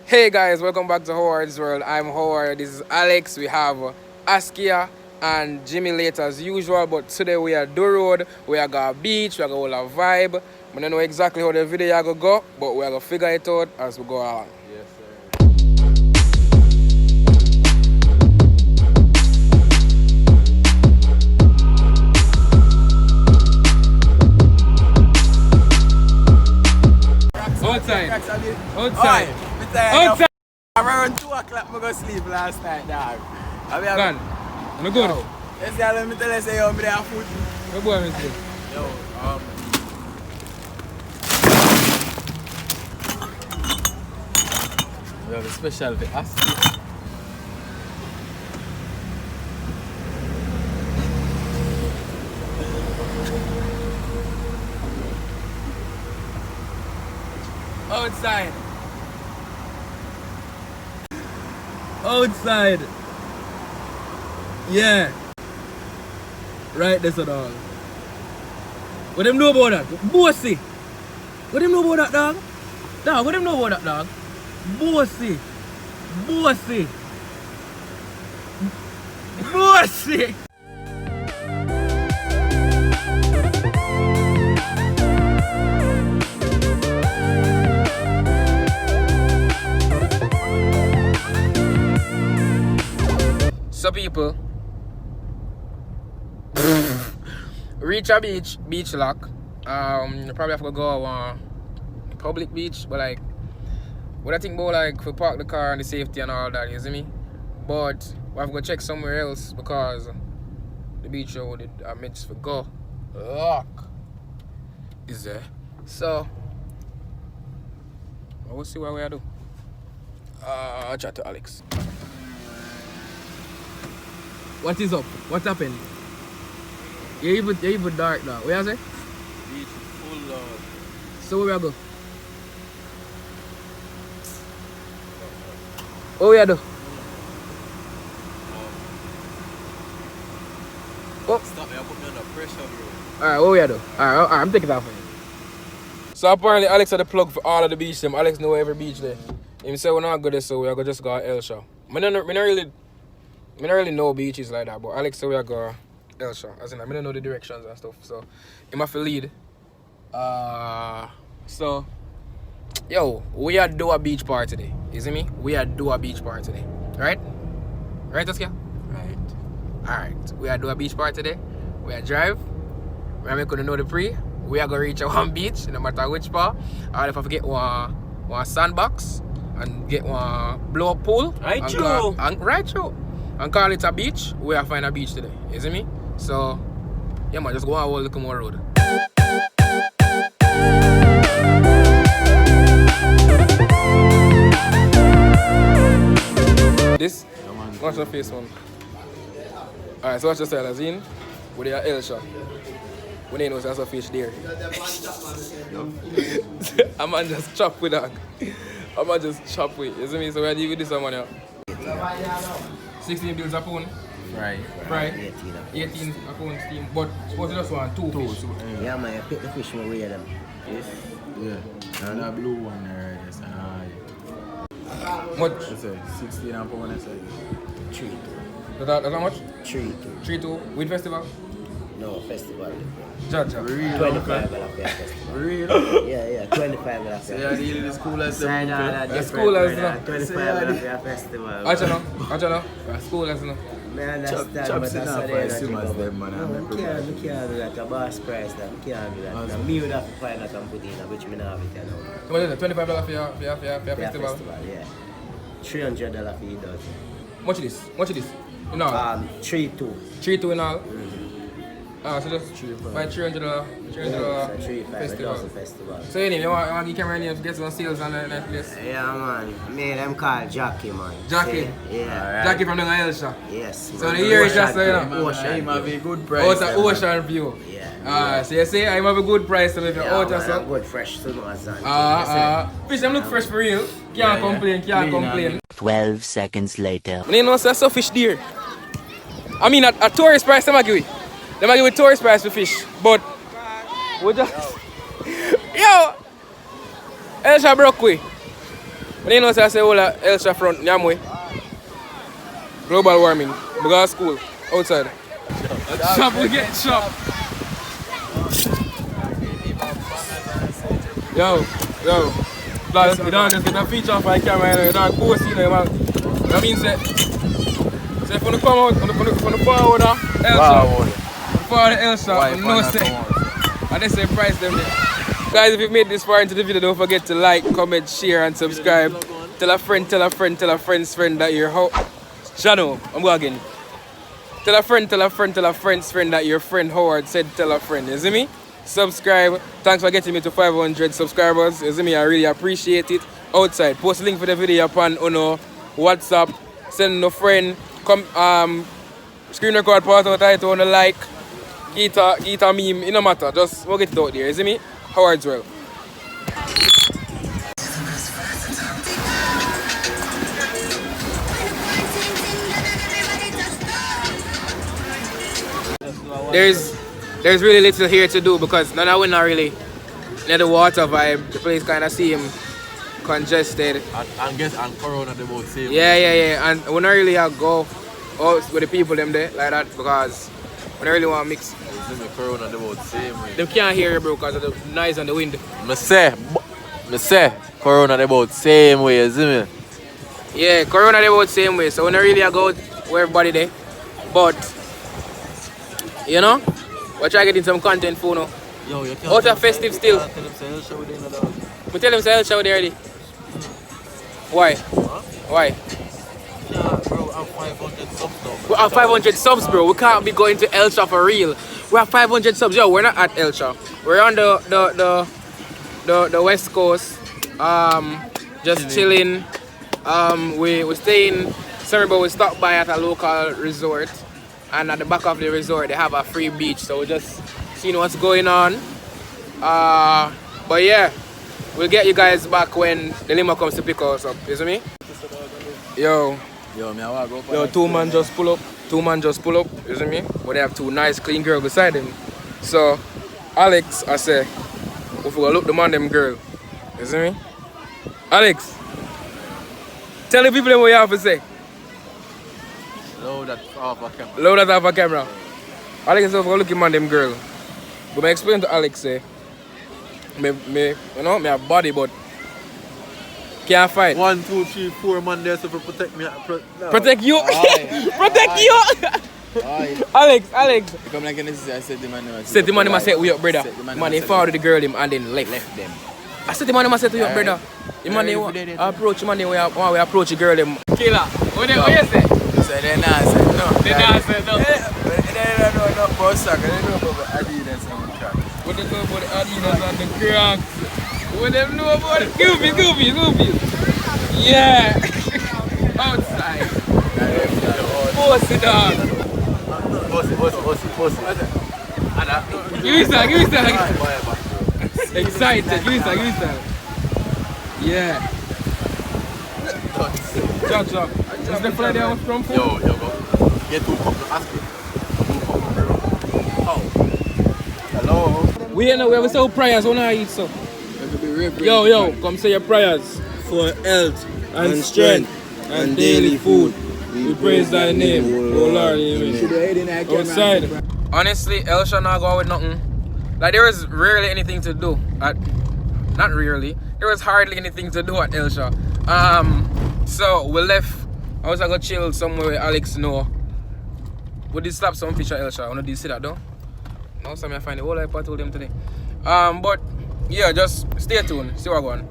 Hey guys, welcome back to Howard's World. I'm Howard, this is Alex. We have Askia and Jimmy later as usual, but today we are do road, we are got a beach, we are got a vibe. I don't know exactly how the video is going to go, but we are going to figure it out as we go along. Yes, sir. Outside. Outside. Outside. Around 2 o'clock, I go sleep last night, dog. Gone. No good. Yes, yeah, let me tell you, say, yo, me there food. No go on sleep. Yo, we have a special for Askia. Outside. Outside. Yeah. Right, that's it all. What them know about that? Bossy. What them know about that, dog? Dog, what them know about that, dog? Bossy. Bossy. Bossy. So people, reach a beach lock. Probably have to go on public beach, but like, what I think about like for park the car and the safety and all that, you see me? But we have to go check somewhere else because the beach road I meant to go lock is there. So we'll see what we do. I'll chat to Alex. What is up? What happened? You even dark now. What you say? Beach full of... So where we go? What we do? Oh. Stop me, I put me under pressure, bro. Alright, what we do? Alright, I'm taking it off for you. So apparently Alex had the plug for all of the beach them. Alex know every beach there. He said we're not good there, so we are just go to Elsha. I don't really know beaches like that, but Alex said we are go Elsha. As in, I don't know the directions and stuff, so he must lead. So, yo, we are do a beach party today. You see me? We are do a beach party today. Right? Right, Askia? Right. Alright, we are do a beach party today. We are drive. We are making know the pre. We are going to reach a one beach, no matter which part. Or if I forget one sandbox and get one blow up pool. Right, true. Right, true. And call it a beach, we are find a beach today. You see me? So, yeah man, just go on look more road. This? Watch your face one. Alright, so watch your style as in with your L shot. We didn't know there's a fish there. I'm gonna just chop with that. I'm gonna just chop with. You see me? So we are dealing with this one here. 16 bills a pound. Right. Right. 18 a pound steam. But suppose you just want two fish. Yeah man, you pick the fish and weigh them. Yes. Yeah. And that blue one there, yes. Much? That's it. 16 and pound, that's it. 3-2. That's how much? 3-2. 3-2. With festival? No, festival. Judge. 25 will have festival. Really? Yeah, 25 will have So you're festival. dealing with school as Sign them. all that The different, school as brother. no. 25 will have festival. Watch out. School as no. I understand, but Chops that's in how our they price, energy you must go. them, man. No, we can't do that. A boss price that. We can't do that. Now, me would have to find that and put in, which me not have it, you know. What is it? $25 for your For a festival? yeah. $300 for you does. Much is this? In all? 3-2. 3-2 in all? So just buy $300 So 3-5 festival. festival. So anyway, you want to give camera names, get some sales on that place? Yeah, man. Me, them call Jackie, man. Jackie? See? Yeah. Jackie from the Elsha. Yes. So the year is just so you know. Ocean Him have a view. good price. Oh, it's an there, man. ocean view. Yeah. So you say I have a good price so if you're out or man, so. good fresh to know as Fish them look fresh for real. Can't complain, can't complain. 12 seconds later. You know so that's fish dear. I mean a tourist price them a give it. Them a give it tourist price for fish. But we just yo Elsha broke we. But you know, so I say, all Elsha front, Nyamwe. Global warming. We go to school, outside. Shop, we get shop. Yo. Plus, we don't just get a feature off my camera, you don't post, you know, man. That means that, so if you come out, from the forward of Elsha, forward of Elsha, no say, and they say price them there. Guys, if you made this far into the video, don't forget to like, comment, share, and subscribe. Tell a friend, tell a friend, tell a friend's friend that your channel. I'm going again. Tell a friend, tell a friend, tell a friend's friend that your friend Howard said tell a friend. You see me? Subscribe. Thanks for getting me to 500 subscribers. You see me? I really appreciate it. Outside, post link for the video upon WhatsApp. Send a friend. Come screen record part out title on the like. Get a meme. It no matter. Just we'll get it out there. You see me? Howard's well. There's really little here to do because none of we're not really near the water vibe. The place kind of seem congested. And Corona they both same. Yeah. And we not really go out with the people them there like that because we don't really want to mix. Corona they both same way. They can't hear you, bro, because of the noise and the wind. Me say Corona they both same way, you see me? Yeah, Corona they both same way, so we not really go out with everybody there. But you know, we're trying to get in some content for now. Yo, you can't out of festive still. We tell them to show there already. Why? Huh? Why? Yeah, bro, I'm 500 subs now. We have 500 subs, bro. We can't be going to Elsha for real. We have 500 subs. Yo, we're not at Elsha. We're on the west coast. Just chilling. We're staying. Sorry, but we stopped by at a local resort. And at the back of the resort, they have a free beach. So we're just seeing what's going on. But yeah, we'll get you guys back when the limo comes to pick us up. You see me? Yo, two man just pull up. You see me? But they have two nice, clean girls beside him. So, Alex, I say, if we go look the man, them girl. You see me? Alex, tell the people what you have to say. Load that off a camera. Load that off a camera. Alex, if we go look at man, them girl. But I explain to Alex, say, me have body, but can't fight. 1, 2, 3, 4 man there so to protect me. Protect you? Protect you! Alex. You come like this, I said the man. Said the man, I said, we up, brother. Man, he followed the girl him and then left them. I said the man, I said to you, brother. The man, approach the man, we approach the girl him. Killer, what you say? They not say no. They not say no. They don't know about soccer. They know about Adidas and the crack. What they know about the Adidas and the crack? What they know about the Goofies? Yeah. Outside. Post it on. Post it. Give me some. Excited. Give me some. Yeah. Chuck. Is the Friday I was from? Yo, go. Get 2 cups. Ask me. 2 cups, bro. Oh. Hello. We have a say prayers when I eat so. Yo, come say your prayers. For health and strength and daily food. We praise thy name, O Lord. Amen. Outside. Honestly, Elsha not go with nothing. Like there was rarely anything to do at. Not really. There was hardly anything to do at Elsha. So we left. I was gonna chill somewhere with Alex Noah. We did slap some fish at Elsha. I wanna did see that though. Now some I find the whole iPad told them today. But yeah, just stay tuned, see what going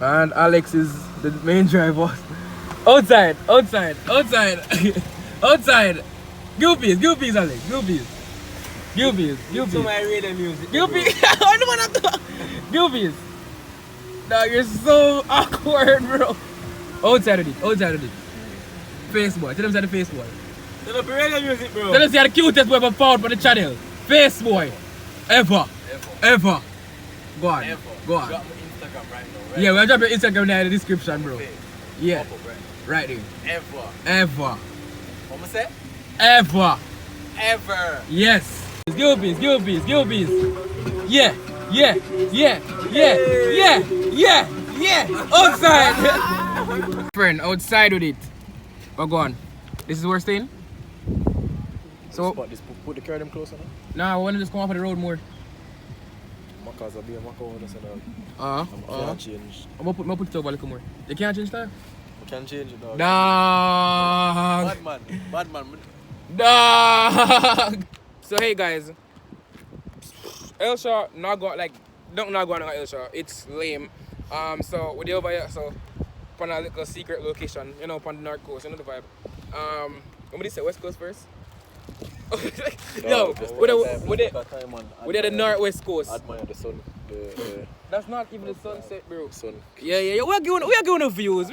on. And Alex is the main driver. Outside. Outside. Goopies, Alex. Goopies. To my radio music. Goopies. I don't wanna talk. Goopies. No, you're so awkward, bro. Outside of it. Face boy. Tell them to the face boy. Turn up your radio music, bro. Tell them to the cutest boy ever found for the channel. Face boy. Ever. Go on. Drop my Instagram right now. Yeah, we'll drop your Instagram there in the description, bro. Yeah. Right there. Ever. What am I say? Ever. Ever. Yes. Goopies. Yeah. Yeah. Outside. Friend, outside with it. Oh, go on. This is worst thing. So, Put the car them closer now. nah, I want to just come off of the road more. Macas will be a Maca on us and Can't change. I'm gonna put it over a little more. You can't change that? We can change it, dog. Dog. Bad man. Dog. So hey guys, Elsha not go like don't not go on Elsha. It's lame. So we're over here. So on a little secret location, you know, upon the north coast, you know the vibe. What did say? West Coast first. Yo, we're the northwest coast. Admire the sun. That's not even the sunset, bro. Sun. Yeah. We are giving the views.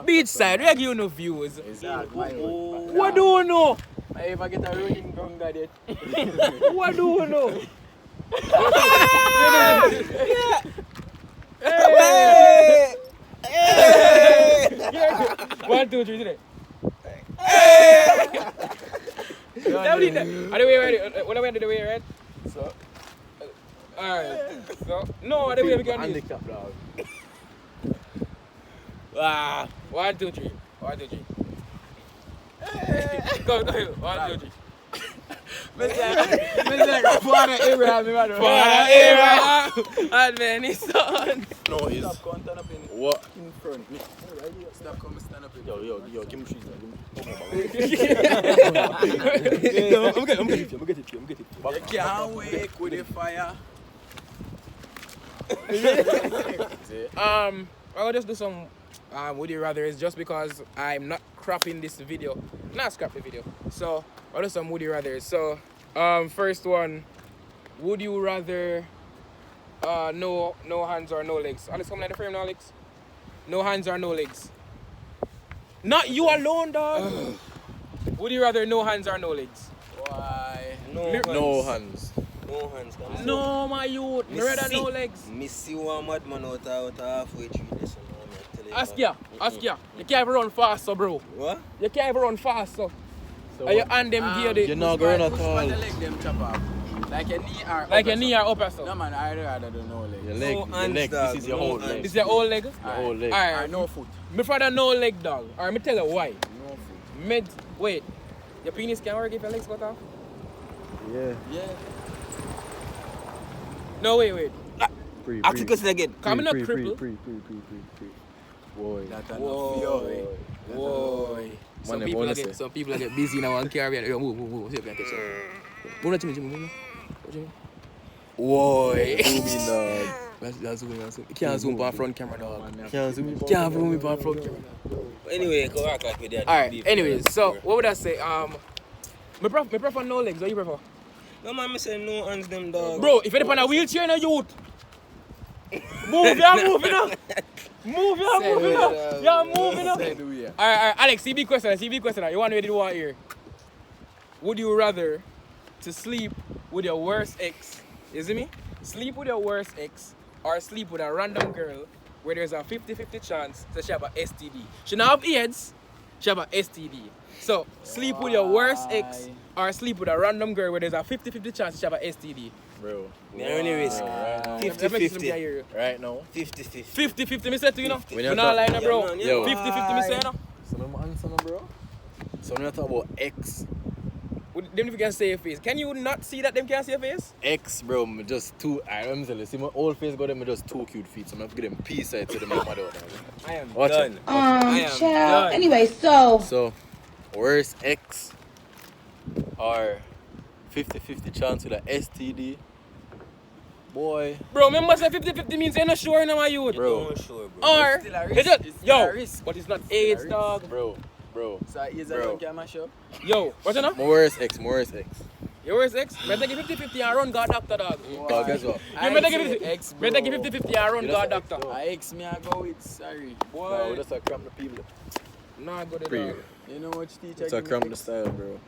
Beach side, we are giving the views. What do you know? If I get a rolling gun, got it. What do you know? Hey! 1, 2, 3, today. Are the way ready? What are we do the way, right? So, alright. So, no, the way we can do it. Handicap, dog. 1, 2, 3. 1, 2, 3. Go. 1, 2, 3. Mr. Father Abraham, And then his son. No, it's Stop going stand up in what? front. Stop coming stand up in. Yo, give me trees. I'm get it. You Can't wake with the fire. I'll just do some would you rather is just because I'm not cropping this video. Not scrap the video. So I'll do some would you rather. So first one, would you rather no hands or no legs? Alex, come like the frame now, Alex. No hands or no legs. Not you alone, dog. Would you rather no hands or no legs? Why? No hands. No hands. No, my youth. Rather no legs. Me see one madman out halfway through this. Ask ya. You can't even run fast, so bro. What? You can't even run fast, so. And you hand them gear the. You're not going at Push all. the leg them chop off. Like your knee or Like your knee or upper, so. No man, I'd rather do no leg. Your No leg. hands, This dog, is your no whole hands. leg. This is your old leg? Your whole leg. Alright. No foot. Me father no leg, dog. Alright, me tell you why. No foot. Wait. Your penis can work if your legs cut off? Yeah. Yeah. No, wait. Ask the question again. Come not cripple. Boy. That enough. Whoa. Some people get busy now and carry it. Yo, move. See if I can catch it. Move, Jimmy. Whoa. That's zooming. You can't zoom on front camera, dog. Can't zoom on front camera. Anyway, go back like with that. Alright, anyways, so what would I say? Me prefer no legs. What you prefer? No man, me say no hands them dog. Bro, if you're on a wheelchair in a youth, move, you're moving up. You're moving up. Alright, Alex, CB question. You want me to do what here? Would you rather to sleep with your worst ex? You see me? Sleep with your worst ex or sleep with a random girl where there's a 50-50 chance that she have a STD. She not have AIDS, she have a STD. So, sleep with your worst ex or sleep with a random girl where there's a 50-50 chance she have a STD. Bro. Me only risk. That 50-50. Right now. 50-50. 50-50 me say to you know. When You you not talk- lying, bro. Yeah, man, Yo. 50-50 me say you know. So I'm answering, bro. So when you talk about X, Them if you can say your face. Can you not see that them can see your face? X, bro, me just too. I am telling you, see my old face got them, me just two cute feet. So I'm gonna give them peace out to them mother. I am Watch done. it. I am Child. done. Anyway, so So, worst X or 50-50 chance with a STD. Boy, Bro, remember say 50-50 means you're not sure in my youth. bro, No sure, bro. Or, It's still a risk. is it? It's still Yo, a risk. but it's not It's still a AIDS, risk. dog. bro. So is Bro. that one can mash up? Yo, what's your name? My worst X. Your worst ex? Better give 50-50 and run God doctor, dog. Dog, guess what? You better give 50 X, Better give 50-50 and run You God just- doctor. I X me I go with sorry. No, Boy, that's a cramp the people. nah, go Pre. there, dog. You know which teacher It's a give me cramp the X? style, bro.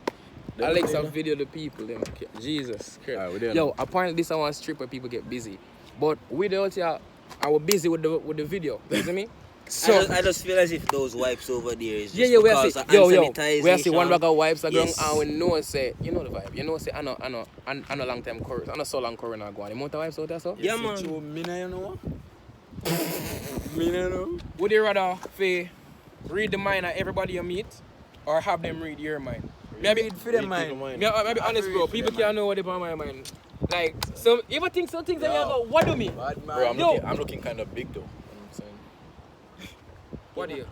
Alex have video the people, them. Jesus Christ. Alright, we there Yo, now. apparently this is one strip where people get busy. But we the out here, I was busy with the video. You see me? So I just feel as if those wipes over there is just yeah, we are because see, of yo, sanitization. we are see one bag of wipes around Yes. and we know say, you know the vibe. You know say I know long time curry. I know so long curry now go on. The amount of wipes out there so? Yeah, man. Me no know. Me no know. Would you rather read the mind of everybody you meet or have them read your mind? Maybe Read for them, man. maybe honest bro, people can't know what they on my mind. Like some even think some things that you go, what do me? Bad man. Yo. I'm looking kind of big though. You know what I'm saying? What do you?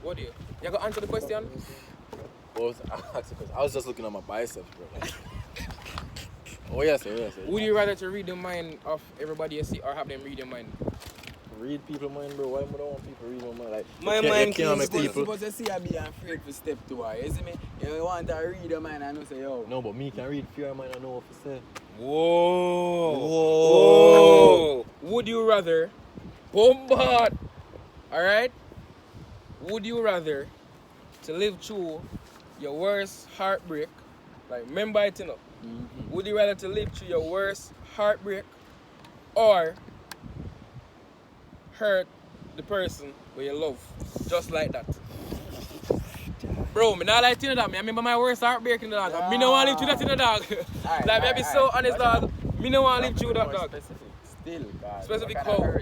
What do you? You go answer the question? I was just looking at my biceps, bro. Oh yes, yes. Would you rather to read the mind of everybody you see or have them read your mind? Read people mind, bro? Why would I want people read my mind? Like My you can't- mind you can't keeps make You're people. supposed to see I be afraid for step 2, you see me? You want to read your mind and you say, yo. No, but me can read fear mind. I know what to say. Whoa. Would you rather bombard? Alright? Would you rather to live through your worst heartbreak? Like remember it enough. Would you rather to live through your worst heartbreak or hurt the person where you love? Just like that. Bro, me not like to you, dog. Me remember my worst heartbreak in the dog. Me no want to live through that in the dog. Like me be so honest, dog. Me no want to live through that, dog. Specific how?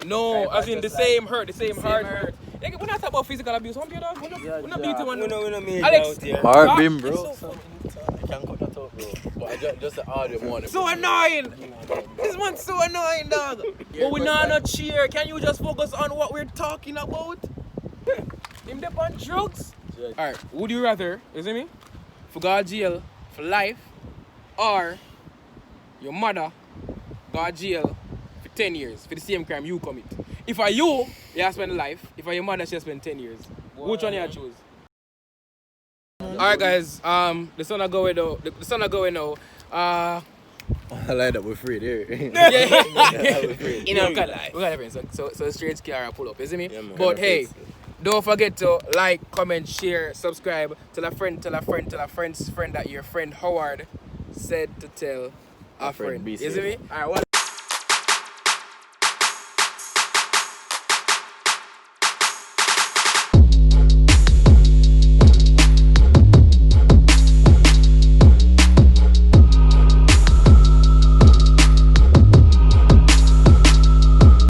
No, as in the same hurt, the same hard hurt. Like, we're not talking about physical abuse, huh, dog? We're not beating one. We know me Alex. out here. Hard beam, bro. I can't cut that out, bro. But I just the audio one. So annoying. This man's so annoying, dog. But we're not cheer. Can you just focus on what we're talking about? Him dep on drugs. Alright, would you rather, you see me? For go to jail for life or your mother go to jail for 10 years for the same crime you commit? If I you spend life. If I your mother, she spend 10 years. Which one you choose? Alright guys, the sun are going though. The sun are going now. I like that we're free there. You know, we got everything. So straight car pull up, you see me? Yeah, man. But hey, don't forget to like, comment, share, subscribe. Tell a friend that your friend Howard said to tell a friend. Be You safe. see me? Alright,